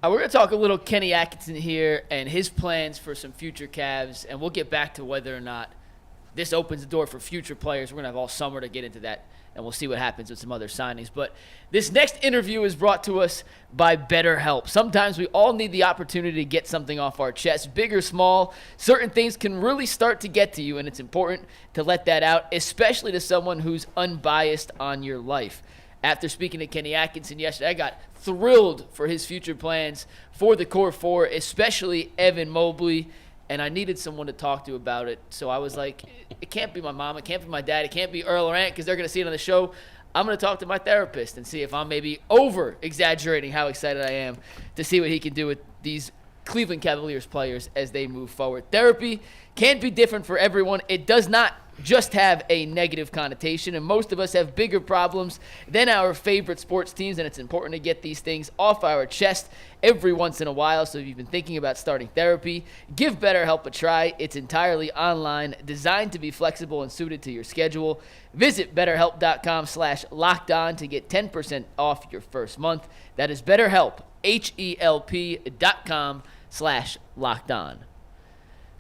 We're going to talk a little Kenny Atkinson here and his plans for some future Cavs, and we'll get back to whether or not this opens the door for future players. We're going to have all summer to get into that, and we'll see what happens with some other signings. But this next interview is brought to us by BetterHelp. Sometimes we all need the opportunity to get something off our chest, big or small. Certain things can really start to get to you, and it's important to let that out, especially to someone who's unbiased on your life. After speaking to Kenny Atkinson yesterday, I got thrilled for his future plans for the core four, especially Evan Mobley, and I needed someone to talk to about it. So I was like, it can't be my mom, it can't be my dad, it can't be Earl or Aunt because they're going to see it on the show. I'm going to talk to my therapist and see if I'm maybe over-exaggerating how excited I am to see what he can do with these Cleveland Cavaliers players as they move forward. Therapy can be different for everyone. It does not just have a negative connotation, and most of us have bigger problems than our favorite sports teams, and it's important to get these things off our chest every once in a while. So if you've been thinking about starting therapy, give BetterHelp a try. It's entirely online, designed to be flexible and suited to your schedule. Visit BetterHelp.com/lockedon to get 10% off your first month. That is BetterHelp, HELP.com/lockedon.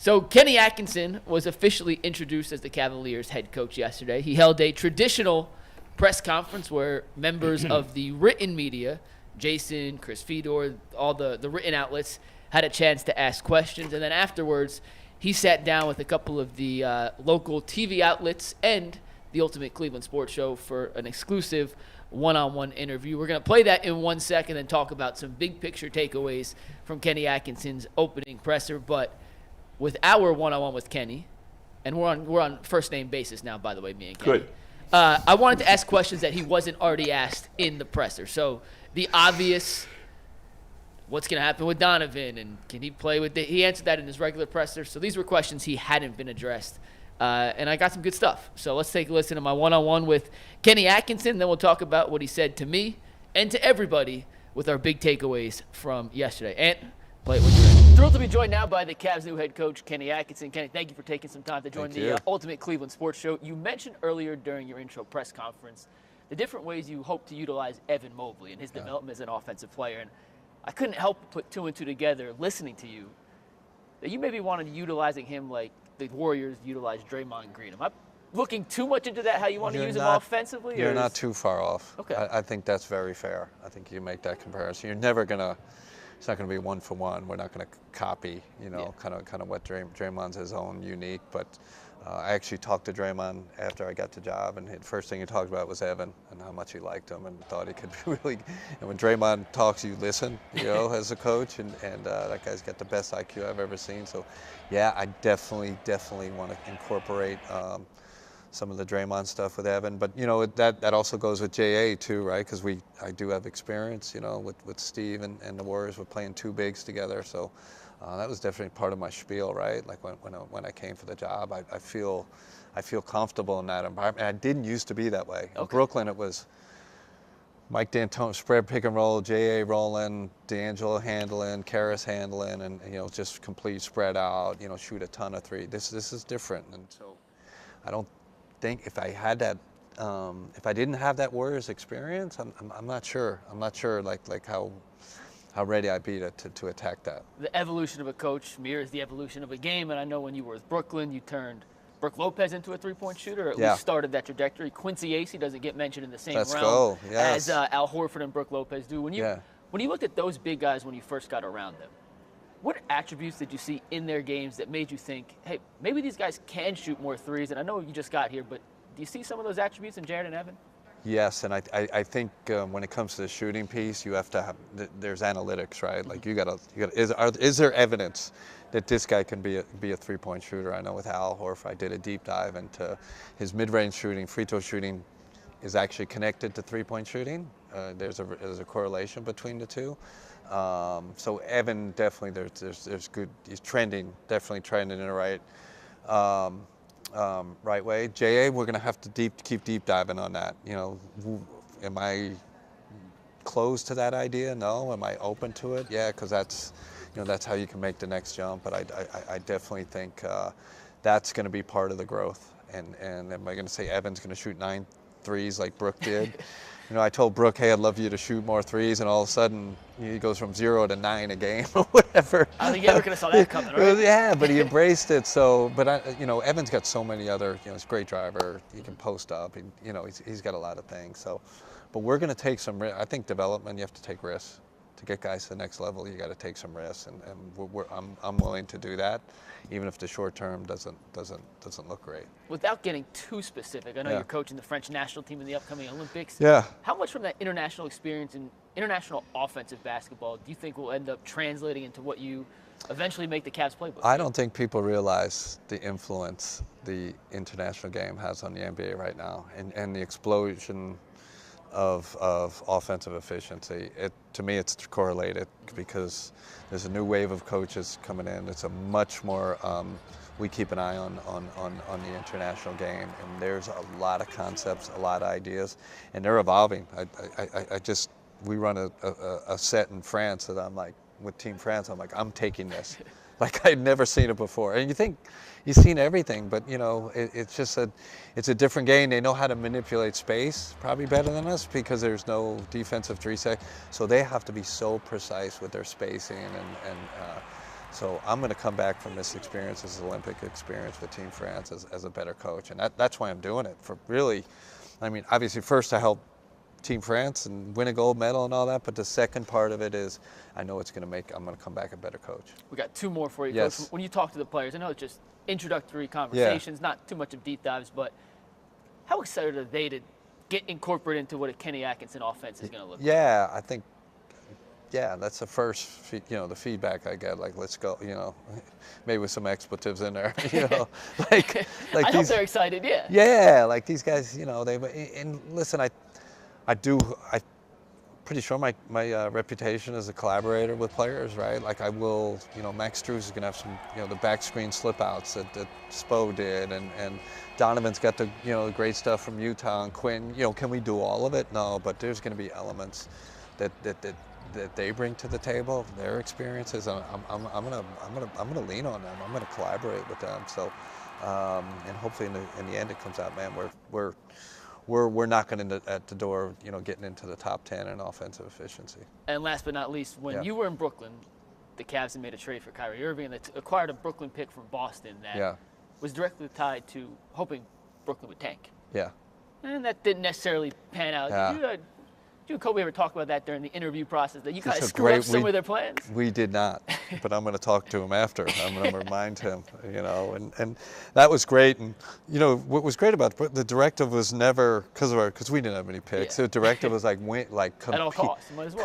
So Kenny Atkinson was officially introduced as the Cavaliers head coach yesterday. He held a traditional press conference where members of the written media, Jason, Chris Fedor, all the written outlets, had a chance to ask questions. And then afterwards, he sat down with a couple of the local TV outlets and the Ultimate Cleveland Sports Show for an exclusive one-on-one interview. We're going to play that in 1 second and talk about some big-picture takeaways from Kenny Atkinson's opening presser. But with our one-on-one with Kenny, and we're on first-name basis now, by the way, me and Kenny. Good. I wanted to ask questions that he wasn't already asked in the presser. So the obvious, what's going to happen with Donovan, and can he play with it? He answered that in his regular presser. So these were questions he hadn't been addressed, and I got some good stuff. So let's take a listen to my one-on-one with Kenny Atkinson, then we'll talk about what he said to me and to everybody with our big takeaways from yesterday. And play it when you're ready. Thrilled to be joined now by the Cavs' new head coach, Kenny Atkinson. Kenny, thank you for taking some time to join the Ultimate Cleveland Sports Show. You mentioned earlier during your intro press conference the different ways you hope to utilize Evan Mobley and his development as an offensive player. And I couldn't help but put two and two together listening to you that you maybe wanted utilizing him like the Warriors utilized Draymond Green. Am I looking too much into that, how you want to use him offensively? You're not too far off. Okay. I think that's very fair. I think you make that comparison. You're never going to – it's not going to be one for one. We're not going to copy, kind of what Draymond's his own unique. But I actually talked to Draymond after I got the job, and the first thing he talked about was Evan and how much he liked him and thought he could be really. And when Draymond talks, you listen, as a coach, and that guy's got the best IQ I've ever seen. So, yeah, I definitely want to incorporate some of the Draymond stuff with Evan, but that also goes with JA too, right? Because I do have experience, with Steve and the Warriors. We're playing two bigs together, so that was definitely part of my spiel, right? Like when I came for the job, I feel comfortable in that environment. And I didn't used to be that way. Okay. In Brooklyn, it was Mike D'Antoni spread pick and roll, JA rolling, D'Angelo handling, Karras handling, and just complete spread out, shoot a ton of three. This is different, and so I don't think if I had that, if I didn't have that Warriors experience, I'm not sure. I'm not sure like how ready I'd be to attack that. The evolution of a coach mirrors the evolution of a game, and I know when you were with Brooklyn, you turned Brook Lopez into a three-point shooter, or at least started that trajectory. Quincy Acey doesn't get mentioned in the same realm as Al Horford and Brook Lopez do. When you looked at those big guys when you first got around them, what attributes did you see in their games that made you think, hey, maybe these guys can shoot more threes? And I know you just got here, but do you see some of those attributes in Jared and Evan? Yes, and I think when it comes to the shooting piece, you have to have there's analytics, right? Like you gotta is there evidence that this guy can be a three-point shooter? I know with Al Horford, I did a deep dive into his mid-range shooting, free throw shooting is actually connected to three-point shooting. There's a correlation between the two. So Evan definitely there's good. He's definitely trending in the right right way. JA, we're gonna have to keep deep diving on that. Am I closed to that idea? No. Am I open to it? Yeah, because that's how you can make the next jump. But I definitely think that's going to be part of the growth. And am I going to say Evan's going to shoot 9 threes like Brook did? I told Brooke, hey, I'd love you to shoot more threes, and all of a sudden he goes from 0 to 9 a game or whatever. I don't think you ever could have saw that coming, right? Yeah, but he embraced it. So, but Evan's got so many other, he's a great driver. He can post up. He's got a lot of things. So, but we're going to take some. I think development, you have to take risks. To get guys to the next level, you got to take some risks, and I'm willing to do that, even if the short term doesn't look great. Without getting too specific, I know Yeah. you're coaching the French national team in the upcoming Olympics. Yeah. How much from that international experience and international offensive basketball do you think will end up translating into what you eventually make the Cavs playbook? I don't think people realize the influence the international game has on the NBA right now, and the explosion of offensive efficiency. To me, it's correlated because there's a new wave of coaches coming in. It's a much more we keep an eye on the international game, and there's a lot of concepts, a lot of ideas, and they're evolving. We run a set in France that I'm like, with Team France, I'm like, I'm taking this. Like I'd never seen it before. And you think you've seen everything, but it's a different game. They know how to manipulate space probably better than us because there's no defensive 3-sec. So they have to be so precise with their spacing. So I'm going to come back from this experience, this Olympic experience with Team France as a better coach. And that's why I'm doing it. For really, obviously first to help Team France and win a gold medal and all that, but the second part of it is I know I'm going to come back a better coach. We got two more for you, Yes. Coach. When you talk to the players, I know it's just introductory conversations, not too much of deep dives, but how excited are they to get incorporated into what a Kenny Atkinson offense is going to look like? Yeah, I think, that's the first, the feedback I get, like, let's go, maybe with some expletives in there, like I hope they're excited, yeah. Yeah, like these guys, and listen, I'm pretty sure my reputation as a collaborator with players, right? Like I will, Max Strus is going to have some, the back screen slip outs that Spo did, and Donovan's got the, great stuff from Utah, and Quinn, can we do all of it? No, but there's going to be elements that they bring to the table, their experiences, and I'm gonna lean on them. I'm gonna collaborate with them. So, and hopefully in the end it comes out, man, we're knocking at the door, getting into the top 10 in offensive efficiency. And last but not least, when you were in Brooklyn, the Cavs had made a trade for Kyrie Irving, and they acquired a Brooklyn pick from Boston that was directly tied to hoping Brooklyn would tank. Yeah. And that didn't necessarily pan out. Yeah. You and Kobe ever talk about that during the interview process, that you kind of screwed up some of their plans? We did not, but I'm going to talk to him after. I'm going to remind him, and that was great. And, what was great about the directive was never, because we didn't have any picks, the directive was like, compete. At all costs, you might as well.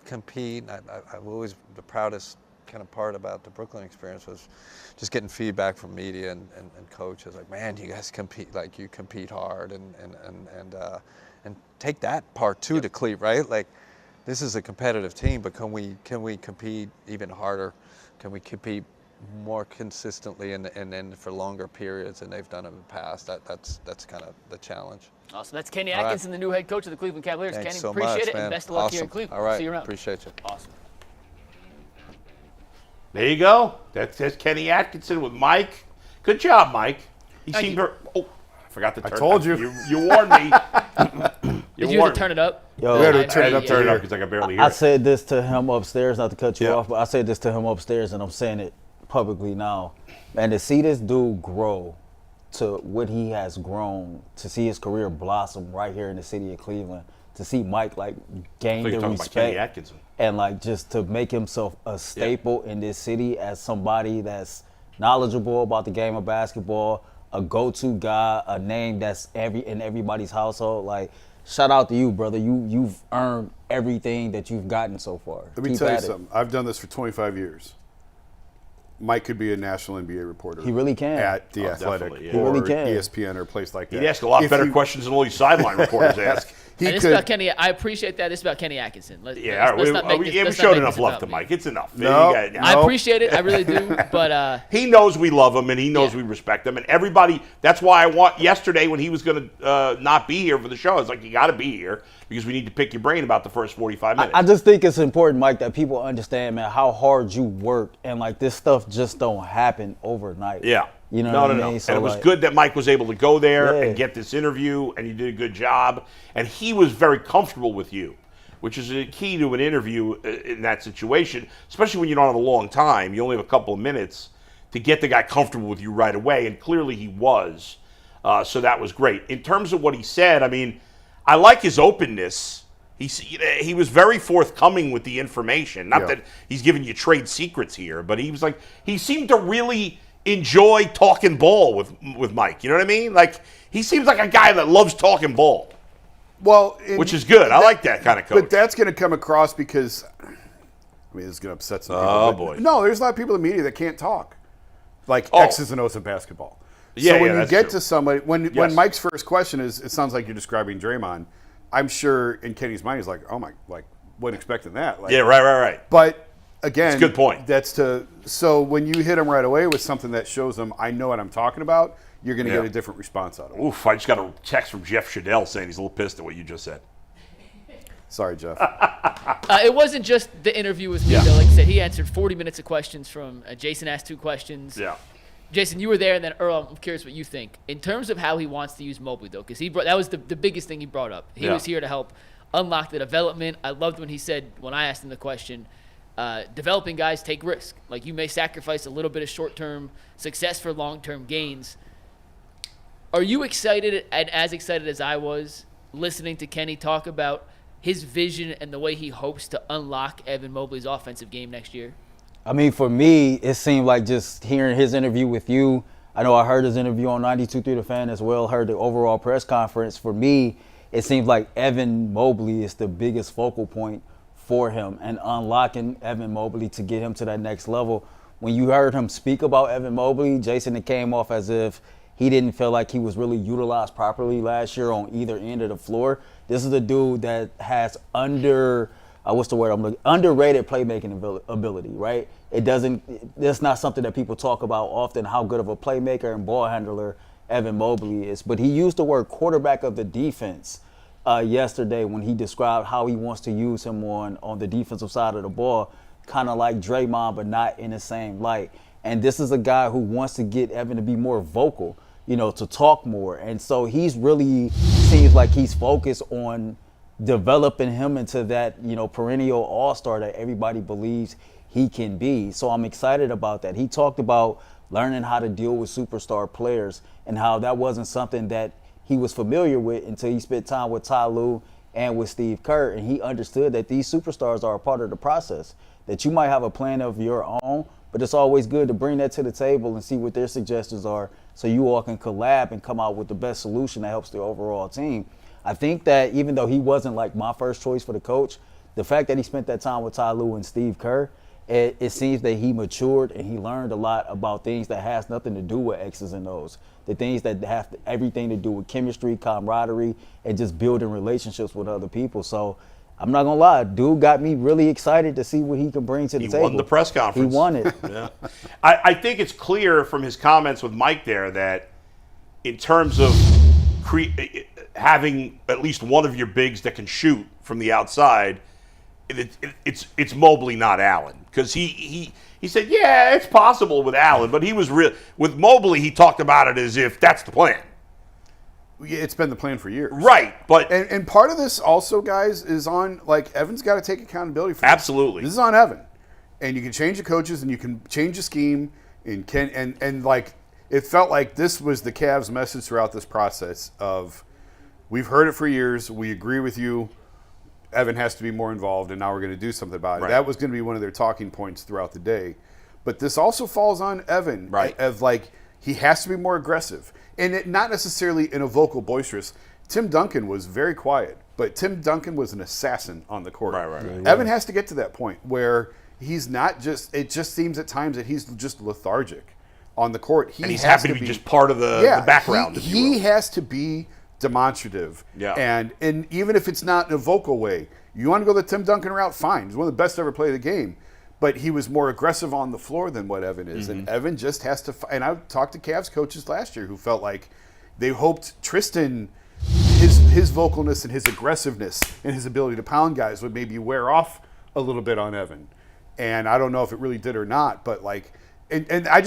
Compete. And I've always, the proudest kind of part about the Brooklyn experience was just getting feedback from media and coaches, like, man, you guys compete, like you compete hard and take that part too to Cleveland, right? Like, this is a competitive team, but can we compete even harder? Can we compete more consistently and then for longer periods than they've done in the past? That's kind of the challenge. Awesome. That's Kenny Atkinson, the new head coach of the Cleveland Cavaliers. Thanks Kenny, so appreciate much, it, man. and best of luck Awesome. here in Cleveland. All right. See you around. Appreciate you. Awesome. There you go. That's Kenny Atkinson with Mike. Good job, Mike. He seemed her. Oh, I forgot to turn. I told you. You warned me. Did you have to turn it up? Yo, We had to turn it up because I could barely hear I it. said this to him upstairs, not to cut you off, but I said this to him upstairs, and I'm saying it publicly now. And to see this dude grow to what he has grown, to see his career blossom right here in the city of Cleveland, to see Mike gain So the you're talking about Kenny respect, Atkinson. and just to make himself a staple in this city as somebody that's knowledgeable about the game of basketball, a go-to guy, a name that's in everybody's household. Shout out to you, brother. You've earned everything that you've gotten so far. Let me tell you something. I've done this for 25 years. Mike could be a national NBA reporter. He really can. At The Athletic definitely, He really or can. ESPN or a place like that. He'd ask a lot If better you- questions than all these sideline reporters ask. He And this could. about Kenny. I appreciate that. This is about Kenny Atkinson. Let's Yeah, not we make haven't let's not showed make enough this love about to me. Mike. It's enough. No. You got- I Nope. appreciate it. I really do. But He knows we love him, and he knows Yeah. we respect him, and everybody. That's why I want yesterday when he was going to not be here for the show. I was like, you got to be here because we need to pick your brain about the first 45 minutes. I just think it's important, Mike, that people understand, man, how hard you work, and this stuff just don't happen overnight. Yeah. You know No, what no, I no. mean? So And it was like, good that Mike was able to go there Yeah. and get this interview, and you did a good job. And he was very comfortable with you, which is a key to an interview in that situation, especially when you don't have a long time. You only have a couple of minutes to get the guy comfortable with you right away, and clearly he was. So that was great. In terms of what he said, I mean, I like his openness. He was very forthcoming with the information. Not that he's giving you trade secrets here, but he seemed to really enjoy talking ball with Mike. You know what I mean? Like, he seems like a guy that loves talking ball. Well, Which is good. I like that kind of coach. But that's going to come across because, I mean, it's going to upset some people. Oh, but boy. No, there's a lot of people in the media that can't talk. Like Oh. X's and O's of basketball. Yeah, so when yeah, you that's get true. to somebody, when Yes. Mike's first question is, it sounds like you're describing Draymond, I'm sure in Kenny's mind he's like, oh my, like, wasn't expecting that. Like, Yeah, right. But again, That's a good point. So when you hit him right away with something that shows them, I know what I'm talking about, you're going to Yeah. get a different response out of it. Oof, I just got a text from Jeff Shadell saying he's a little pissed at what you just said. Sorry, Jeff. It wasn't just the interview with me, Yeah. though. Like I said, he answered 40 minutes of questions from Jason asked 2 questions. Yeah. Jason, you were there, and then Earl, I'm curious what you think. In terms of how he wants to use Mobley, though, because that was the biggest thing he brought up. He Yeah. was here to help unlock the development. I loved when he said, when I asked him the question, developing guys take risk. Like, you may sacrifice a little bit of short-term success for long-term gains. Are you excited, and as excited as I was, listening to Kenny talk about his vision and the way he hopes to unlock Evan Mobley's offensive game next year? I mean, for me, it seemed like just hearing his interview with you. I know I heard his interview on 92.3 The Fan as well, heard the overall press conference. For me, it seems like Evan Mobley is the biggest focal point for him, and unlocking Evan Mobley to get him to that next level. When you heard him speak about Evan Mobley, Jason, it came off as if he didn't feel like he was really utilized properly last year on either end of the floor. This is a dude that has underrated playmaking ability, right? That's not something that people talk about often, how good of a playmaker and ball handler Evan Mobley is. But he used the word quarterback of the defense yesterday when he described how he wants to use him on the defensive side of the ball, kind of like Draymond, but not in the same light. And this is a guy who wants to get Evan to be more vocal, to talk more. And so he's really seems like he's focused on developing him into that, perennial all-star that everybody believes he can be. So I'm excited about that. He talked about learning how to deal with superstar players and how that wasn't something that he was familiar with until he spent time with Ty Lue and with Steve Kerr. And he understood that these superstars are a part of the process, that you might have a plan of your own, but it's always good to bring that to the table and see what their suggestions are so you all can collab and come out with the best solution that helps the overall team. I think that even though he wasn't like my first choice for the coach, the fact that he spent that time with Ty Lue and Steve Kerr, it seems that he matured and he learned a lot about things that has nothing to do with X's and O's. The things that have everything to do with chemistry, camaraderie, and just building relationships with other people. So I'm not going to lie, dude got me really excited to see what he can bring to the table. He won the press conference. He won it. Yeah. I think it's clear from his comments with Mike there that in terms of having at least one of your bigs that can shoot from the outside, it's Mobley, not Allen. Because he said, yeah, it's possible with Allen, but he was real. With Mobley, he talked about it as if that's the plan. Yeah, it's been the plan for years. Right, but And part of this also, guys, is on, like, Evan's got to take accountability for this. Absolutely. This is on Evan. And you can change the coaches and you can change the scheme and like, it felt like this was the Cavs' message throughout this process of, we've heard it for years, we agree with you, Evan has to be more involved, and now we're going to do something about it. Right. That was going to be one of their talking points throughout the day. But this also falls on Evan. Right. Of like, he has to be more aggressive. And not necessarily in a vocal, boisterous. Tim Duncan was very quiet, but Tim Duncan was an assassin on the court. Right. Evan has to get to that point where he's not just, it just seems at times that he's just lethargic on the court. and he's happy to be just part of the background. if you He will. has to be demonstrative. Yeah. And even if it's not in a vocal way, you want to go the Tim Duncan route, fine. He's one of the best to ever play the game. But he was more aggressive on the floor than what Evan is. And Evan just has to – and I talked to Cavs coaches last year who felt like they hoped Tristan, his vocalness and his aggressiveness and his ability to pound guys would maybe wear off a little bit on Evan. And I don't know if it really did or not, but like And I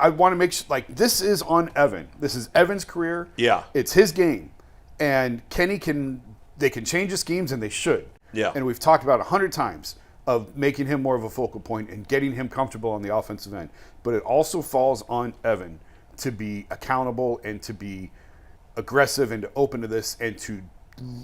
want to make sure, like, this is on Evan. This is Evan's career. Yeah. It's his game. And Kenny they can change the schemes, and they should. Yeah. And we've talked about 100 times of making him more of a focal point and getting him comfortable on the offensive end. But it also falls on Evan to be accountable and to be aggressive and to open to this and to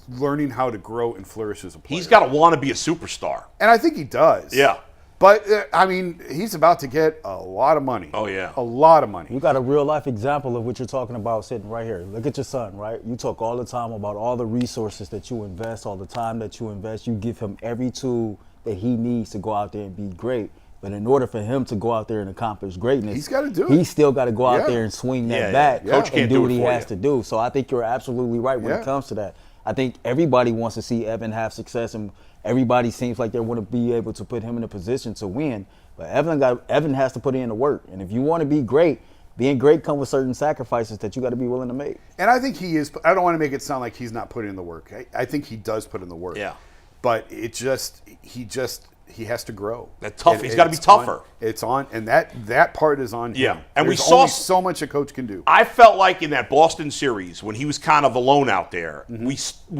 learning how to grow and flourish as a player. He's got to want to be a superstar. And I think he does. Yeah. But, I mean, he's about to get a lot of money. Oh, yeah. A lot of money. You got a real life example of what you're talking about sitting right here. Look at your son, right? You talk all the time about all the resources that you invest, all the time that you invest. You give him every tool that he needs to go out there and be great. But in order for him to go out there and accomplish greatness, He's gotta do it. He's still got to go out Yeah. there and swing that Yeah, bat yeah. Coach and can't do do what it he for has you. to do. So I think you're absolutely right when Yeah. it comes to that. I think everybody wants to see Evan have success, and everybody seems like they want to be able to put him in a position to win. But Evan has to put in the work. And if you want to be great, being great comes with certain sacrifices that you got to be willing to make. And I think he is. I don't want to make it sound like he's not putting in the work. I think he does put in the work. Yeah. But he has to grow. That's tough. And He's gotta be it's tougher. and that part is on Yeah. him. And we There's saw only so much a coach can do. I felt like in that Boston series, when he was kind of alone out there, we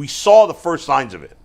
saw the first signs of it.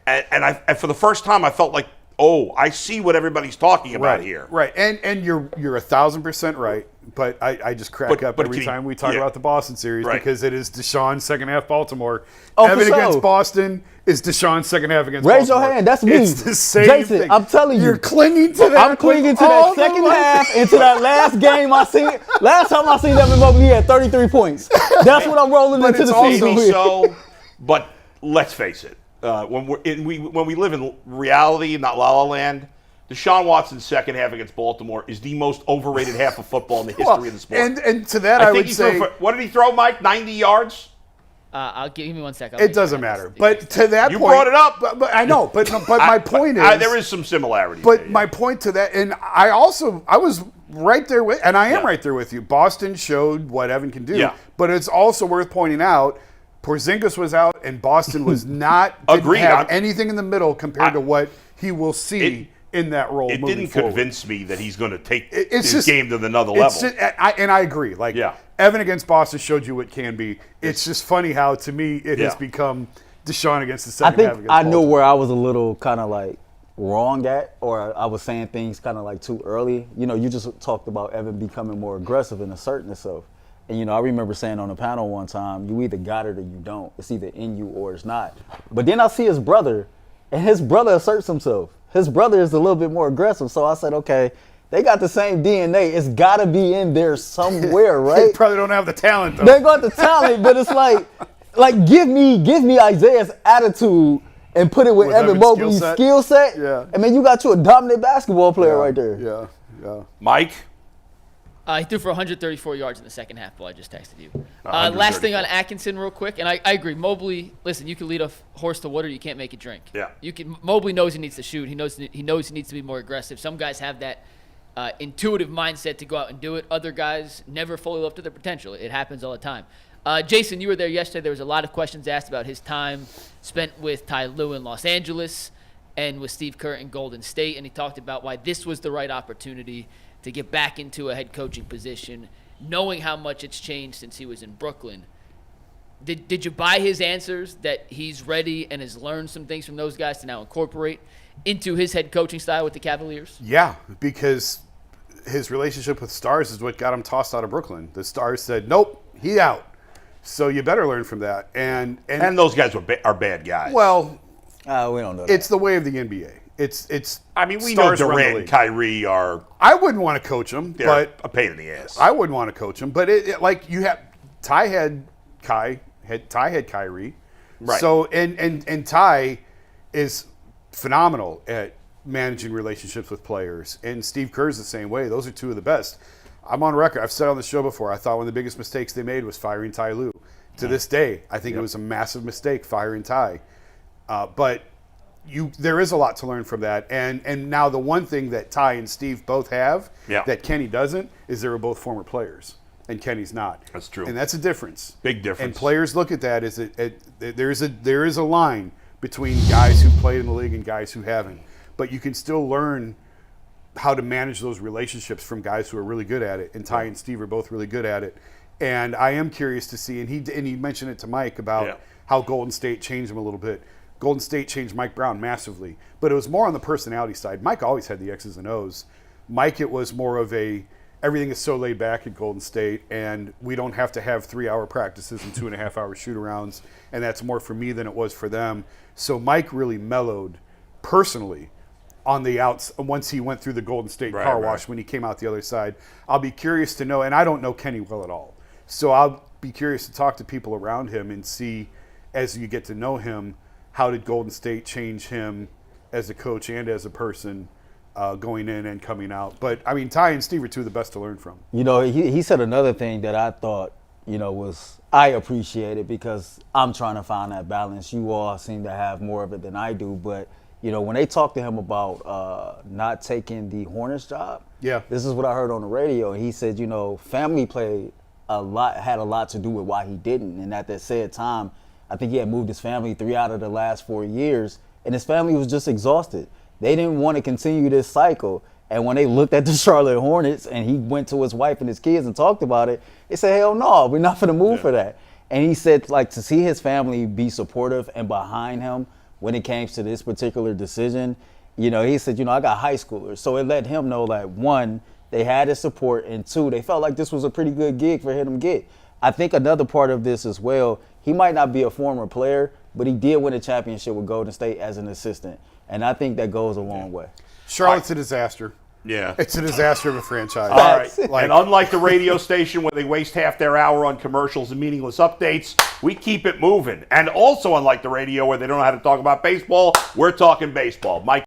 And for the first time, I felt like, oh, I see what everybody's talking about here. Right. And you're 1,000% right. But I just crack up every time we talk about the Boston series because it is Deshaun's second half Baltimore. Oh, for Evan sure. against Boston is Deshaun's second half against Raise Baltimore. your hand. That's me. It's the same Jason, thing. I'm telling you. You're clinging to that. I'm clinging to that second half and to that last game I seen. Last time I seen Evan Mobley, he had 33 points. That's what I'm rolling into it's the also- season Maybe with. so, but let's face it. When we live in reality, not La La Land, Deshaun Watson's second half against Baltimore is the most overrated half of football in the history of the sport. And to that, I think would he say threw what did he throw, Mike? 90 yards? I'll give me 1 second. it doesn't matter. But to that You point, brought it up. But I know. But my point is, there is some similarity. But there, my point to that, and I was right there with, and I am right there with you. Boston showed what Evan can do. Yeah. But it's also worth pointing out, Porzingis was out, and Boston was not didn't Agreed. have anything in the middle compared to what he will see in that role. It moving didn't forward. convince me that he's going to take It's his game to another it's level. just- and I agree. Like Yeah. Evan against Boston showed you what can be. It's just funny how to me it has Yeah. become Deshaun against the I second half think against I knew Baltimore. where I was a little kind of like wrong at, or I was saying things kind of like too early. You know, you just talked about Evan becoming more aggressive and asserting himself. And, you know, I remember saying on a panel one time, you either got it or you don't. It's either in you or it's not. But then I see his brother, and his brother asserts himself. His brother is a little bit more aggressive. So I said, okay, they got the same DNA. It's got to be in there somewhere, They right? probably don't have the talent though. They got the talent, but it's like give me Isaiah's attitude and put it with Evan Evan's Mobley's skill set. Yeah. And man, you got you a dominant basketball player right there. Yeah. Mike? He threw for 134 yards in the second half, Bill. I just texted you. 134. Last thing on Atkinson real quick, and I agree. Mobley, listen, you can lead a horse to water, you can't make it drink. Yeah. Mobley knows he needs to shoot. He knows he needs to be more aggressive. Some guys have that intuitive mindset to go out and do it. Other guys never fully live up to their potential. It happens all the time. Jason, you were there yesterday. There was a lot of questions asked about his time spent with Ty Lue in Los Angeles and with Steve Kerr in Golden State, and he talked about why this was the right opportunity to get back into a head coaching position, knowing how much it's changed since he was in Brooklyn. Did you buy his answers that he's ready and has learned some things from those guys to now incorporate into his head coaching style with the Cavaliers? Yeah, because his relationship with Stars is what got him tossed out of Brooklyn. The Stars said, "Nope, he out." So you better learn from that. And those guys are bad guys. well, We don't know that. it's the way of the NBA. It's. I mean, we Stars know run the Durant and league. Kyrie are I wouldn't want to coach him, they're but a pain in the ass. I wouldn't want to coach him. But it like you have Ty had Kyrie, Right. So and Ty is phenomenal at managing relationships with players, and Steve Kerr's the same way. Those are two of the best. I'm on record. I've said on the show before. I thought one of the biggest mistakes they made was firing Ty Lue. To this day, I think it was a massive mistake firing Ty. But there is a lot to learn from that. And now the one thing that Ty and Steve both have that Kenny doesn't is they were both former players, and Kenny's not. That's true. And that's a difference. Big difference. And players look at that as there is a line between guys who played in the league and guys who haven't. But you can still learn how to manage those relationships from guys who are really good at it. And Ty and Steve are both really good at it. And I am curious to see, and he mentioned it to Mike about how Golden State changed him a little bit. Golden State changed Mike Brown massively, but it was more on the personality side. Mike always had the X's and O's. Mike, it was more of everything is so laid back at Golden State, and we don't have to have 3-hour practices and 2.5-hour shoot-arounds, and that's more for me than it was for them. So Mike really mellowed personally on the outs once he went through the Golden State car wash when he came out the other side. I'll be curious to know, and I don't know Kenny well at all, so I'll be curious to talk to people around him and see, as you get to know him, how did Golden State change him as a coach and as a person going in and coming out. But, I mean, Ty and Steve are two of the best to learn from. You know, he said another thing that I thought, you know, was I appreciated because I'm trying to find that balance. You all seem to have more of it than I do. But, you know, when they talked to him about not taking the Hornets job, this is what I heard on the radio. He said, you know, family had a lot to do with why he didn't. And at that said time, I think he had moved his family 3 out of the last 4 years, and his family was just exhausted. They didn't want to continue this cycle. And when they looked at the Charlotte Hornets and he went to his wife and his kids and talked about it, they said, hell no, we're not going to move for that. And he said, like, to see his family be supportive and behind him when it came to this particular decision, you know, he said, you know, I got high schoolers. So it let him know that, one, they had his support, and two, they felt like this was a pretty good gig for him to get. I think another part of this as well, he might not be a former player, but he did win a championship with Golden State as an assistant. And I think that goes a long way. Charlotte's a disaster. Yeah. It's a disaster of a franchise. All right. And unlike the radio station where they waste half their hour on commercials and meaningless updates, we keep it moving. And also unlike the radio where they don't know how to talk about baseball, we're talking baseball. Mike